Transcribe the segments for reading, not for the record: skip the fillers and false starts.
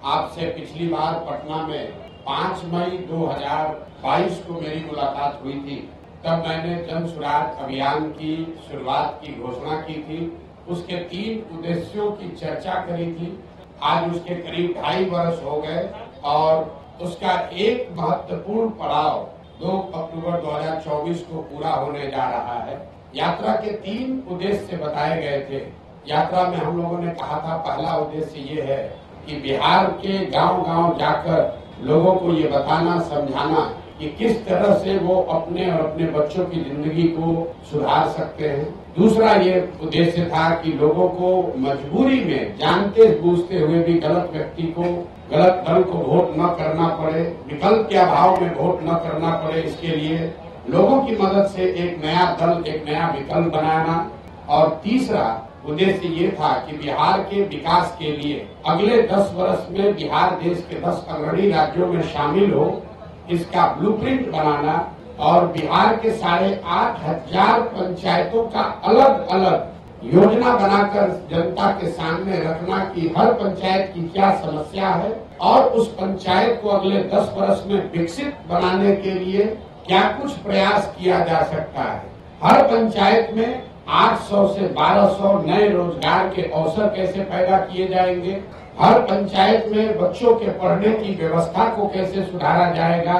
आपसे पिछली बार पटना में 5 मई 2022 को मेरी मुलाकात हुई थी। तब मैंने जन सुराज अभियान की शुरुआत की घोषणा की थी। उसके 3 उद्देश्यों की चर्चा करी थी। आज उसके करीब 2.5 वर्ष हो गए और उसका एक महत्वपूर्ण पड़ाव 2 अक्टूबर 2024 को पूरा होने जा रहा है। यात्रा के 3 उद्देश्य बताए गए थे। यात्रा में हम लोगों ने कहा था, पहला उद्देश्य ये है कि बिहार के गांव-गांव जाकर लोगों को ये बताना, समझाना कि किस तरह से वो अपने और अपने बच्चों की जिंदगी को सुधार सकते हैं। दूसरा ये उद्देश्य था कि लोगों को मजबूरी में जानते बूझते हुए भी गलत व्यक्ति को, गलत दल को वोट न करना पड़े, विकल्प के अभाव में वोट न करना पड़े, इसके लिए लोगों की मदद से एक नया दल, एक नया विकल्प बनाना। और तीसरा उद्देश्य ये था कि बिहार के विकास के लिए अगले 10 वर्ष में बिहार देश के 10 अग्रणी राज्यों में शामिल हो, इसका ब्लूप्रिंट बनाना और बिहार के 8,500 पंचायतों का अलग अलग योजना बनाकर जनता के सामने रखना कि हर पंचायत की क्या समस्या है और उस पंचायत को अगले 10 वर्ष में विकसित बनाने के लिए क्या कुछ प्रयास किया जा सकता है। हर पंचायत में 800 से 1200 नए रोजगार के अवसर कैसे पैदा किए जाएंगे, हर पंचायत में बच्चों के पढ़ने की व्यवस्था को कैसे सुधारा जाएगा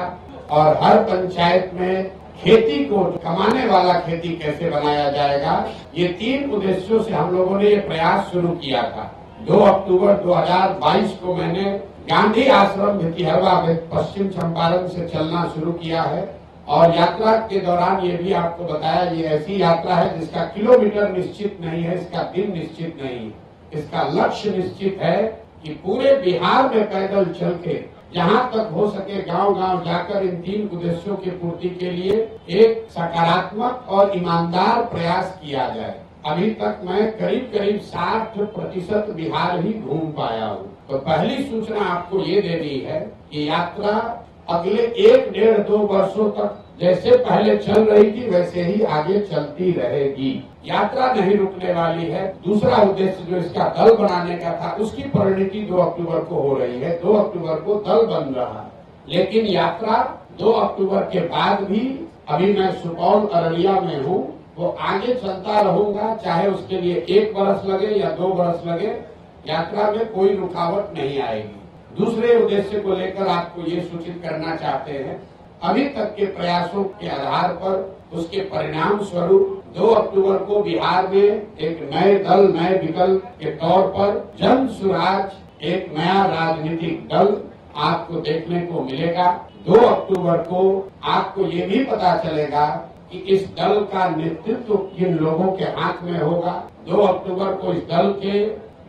और हर पंचायत में खेती को कमाने वाला खेती कैसे बनाया जाएगा। ये 3 उद्देश्यों से हम लोगों ने ये प्रयास शुरू किया था। 2 अक्टूबर 2022 को मैंने गांधी आश्रम भितिहरवा में पश्चिम चंपारण से चलना शुरू किया है और यात्रा के दौरान ये भी आपको बताया, ये ऐसी यात्रा है जिसका किलोमीटर निश्चित नहीं है, इसका दिन निश्चित नहीं है, इसका लक्ष्य निश्चित है कि पूरे बिहार में पैदल चल के जहाँ तक हो सके गांव-गांव जाकर इन 3 उद्देश्यों की पूर्ति के लिए एक सकारात्मक और ईमानदार प्रयास किया जाए। अभी तक मैं करीब 60% बिहार ही घूम पाया हूँ। तो पहली सूचना आपको ये देनी है कि यात्रा अगले 1-1.5-2 वर्षों तक जैसे पहले चल रही थी वैसे ही आगे चलती रहेगी। यात्रा नहीं रुकने वाली है। दूसरा उद्देश्य जो इसका दल बनाने का था, उसकी परिणति 2 अक्टूबर को हो रही है। 2 अक्टूबर को दल बन रहा है, लेकिन यात्रा 2 अक्टूबर के बाद भी, अभी मैं सुपौल अररिया में हूँ, वो आगे चलता रहूंगा, चाहे उसके लिए 1 वर्ष लगे या 2 वर्ष लगे, यात्रा में कोई रुकावट नहीं आएगी। दूसरे उद्देश्य को लेकर आपको ये सूचित करना चाहते हैं, अभी तक के प्रयासों के आधार पर उसके परिणाम स्वरूप 2 अक्टूबर को बिहार में एक नए दल, नए विकल्प के तौर पर जन सुराज एक नया राजनीतिक दल आपको देखने को मिलेगा। 2 अक्टूबर को आपको ये भी पता चलेगा कि इस दल का नेतृत्व किन लोगों के हाथ में होगा। 2 अक्टूबर को इस दल के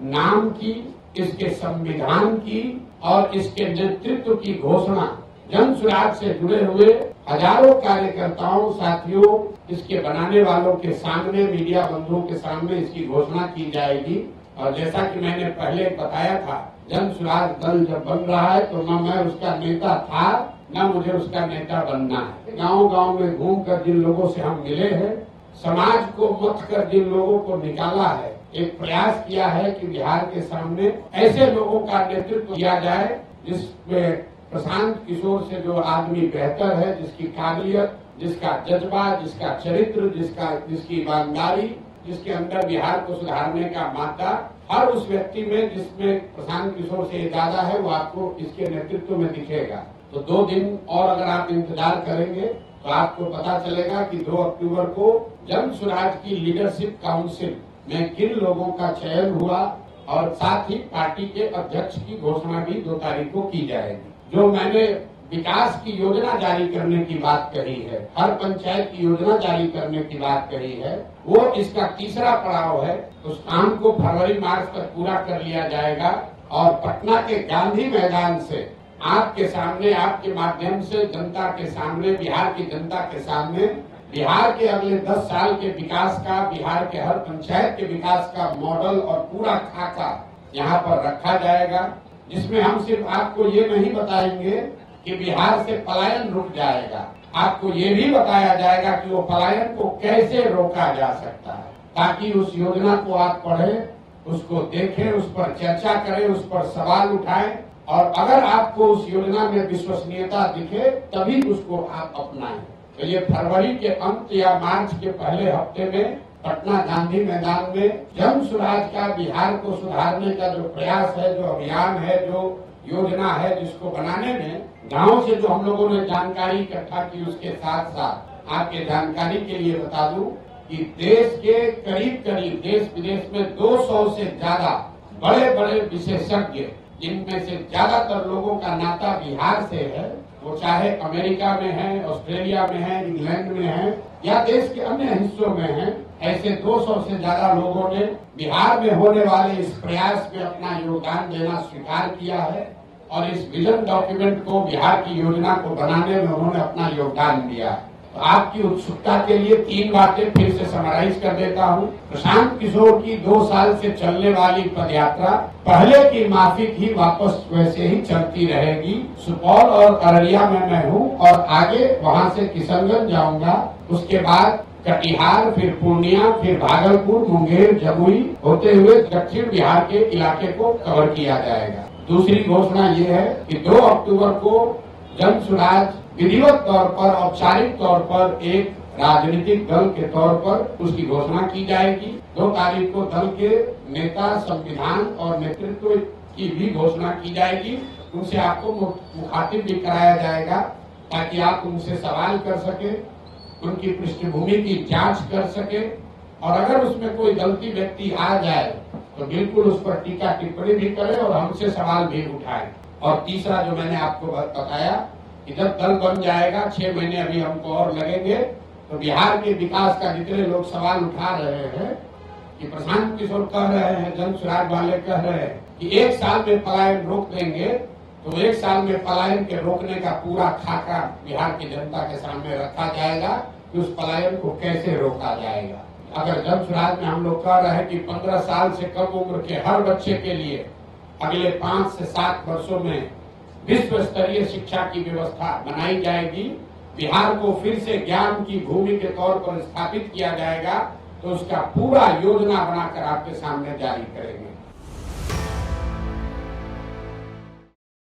नाम की, इसके संविधान की और इसके नेतृत्व की घोषणा जन सुराज से जुड़े हुए हजारों कार्यकर्ताओं, साथियों, इसके बनाने वालों के सामने, मीडिया बंधुओं के सामने इसकी घोषणा की जाएगी। और जैसा कि मैंने पहले बताया था, जन सुराज दल जब बन रहा है तो न मैं उसका नेता था, न मुझे उसका नेता बनना है। गांव-गांव में घूमकर जिन लोगों से हम मिले हैं, समाज को मथ कर जिन लोगों को निकाला है, एक प्रयास किया है कि बिहार के सामने ऐसे लोगों का नेतृत्व किया जाए जिसमें प्रशांत किशोर से जो आदमी बेहतर है, जिसकी काबिलियत, जिसका जज्बा, जिसका चरित्र, जिसकी ईमानदारी, जिसके अंदर बिहार को सुधारने का मादा, हर उस व्यक्ति में जिसमें प्रशांत किशोर से ज्यादा है, वो आपको इसके नेतृत्व में दिखेगा। तो 2 दिन और अगर आप इंतजार करेंगे तो आपको पता चलेगा कि 2 अक्टूबर को जन सुराज की लीडरशिप काउंसिल में किन लोगों का चयन हुआ और साथ ही पार्टी के अध्यक्ष की घोषणा भी 2 तारीख को की जाएगी। जो मैंने विकास की योजना जारी करने की बात कही है, हर पंचायत की योजना जारी करने की बात कही है, वो इसका तीसरा पड़ाव है। उस काम को फरवरी-मार्च तक पूरा कर लिया जाएगा और पटना के गांधी मैदान से आपके सामने, आपके माध्यम से जनता के सामने, बिहार की जनता के सामने बिहार के अगले 10 साल के विकास का, बिहार के हर पंचायत के विकास का मॉडल और पूरा खाका यहाँ पर रखा जाएगा, जिसमें हम सिर्फ आपको ये नहीं बताएंगे कि बिहार से पलायन रुक जाएगा, आपको ये भी बताया जाएगा कि वो पलायन को कैसे रोका जा सकता है, ताकि उस योजना को आप पढ़ें, उसको देखें, उस पर चर्चा करें, उस पर सवाल उठाएं और अगर आपको उस योजना में विश्वसनीयता दिखे तभी उसको आप अपनाएं। तो ये फरवरी के अंत या मार्च के पहले हफ्ते में पटना गांधी मैदान में जन स्वराज का बिहार को सुधारने का जो प्रयास है, जो अभियान है, जो योजना है, जिसको बनाने में गांव से जो हम लोगों ने जानकारी इकट्ठा की, उसके साथ साथ आपके जानकारी के लिए बता दूं कि देश के करीब देश विदेश में 200 से ज्यादा बड़े बड़े विशेषज्ञ, जिनमें से ज्यादातर लोगों का नाता बिहार से है, वो चाहे अमेरिका में है, ऑस्ट्रेलिया में है, इंग्लैंड में है या देश के अन्य हिस्सों में है, ऐसे 200 से ज्यादा लोगों ने बिहार में होने वाले इस प्रयास में अपना योगदान देना स्वीकार किया है और इस विजन डॉक्यूमेंट को, बिहार की योजना को बनाने में उन्होंने अपना योगदान दिया है। तो आपकी उत्सुकता के लिए 3 बातें फिर से समराइज कर देता हूँ। प्रशांत किशोर की 2 साल से चलने वाली पदयात्रा पहले की माफिक ही वापस वैसे ही चलती रहेगी। सुपौल और अररिया में मैं हूँ और आगे वहाँ से किशनगंज जाऊंगा, उसके बाद कटिहार, फिर पूर्णिया, फिर भागलपुर, मुंगेर, जमुई होते हुए दक्षिण बिहार के इलाके को कवर किया जाएगा। दूसरी घोषणा ये है कि 2 अक्टूबर को जन स्वराज विधिवत तौर पर, औपचारिक तौर पर एक राजनीतिक दल के तौर पर उसकी घोषणा की जाएगी। 2 तारीख को दल के नेता, संविधान और नेतृत्व की भी घोषणा की जाएगी। उनसे आपको मुखातिब भी कराया जाएगा ताकि आप उनसे सवाल कर सके, उनकी पृष्ठभूमि की जांच कर सके और अगर उसमें कोई गलती व्यक्ति आ जाए तो बिल्कुल उस पर टीका टिप्पणी भी करे और हमसे सवाल भी उठाए। और तीसरा जो मैंने आपको बताया कि जब दल बन जाएगा, 6 महीने अभी हमको और लगेंगे, तो बिहार के विकास का जितने लोग सवाल उठा रहे हैं कि प्रशांत किशोर कह रहे हैं, जन स्वराज वाले कह रहे हैं कि 1 साल में पलायन रोक देंगे, तो 1 साल में पलायन के रोकने का पूरा खाका बिहार की जनता के सामने रखा जाएगा कि उस पलायन को कैसे रोका जाएगा। अगर जन स्वराज में हम लोग कह रहे हैं कि 15 साल से कम उम्र के हर बच्चे के लिए अगले 5 से 7 वर्षों में विश्व स्तरीय शिक्षा की व्यवस्था बनाई जाएगी, बिहार को फिर से ज्ञान की भूमि के तौर पर स्थापित किया जाएगा, तो उसका पूरा योजना बनाकर आपके सामने जारी करेंगे।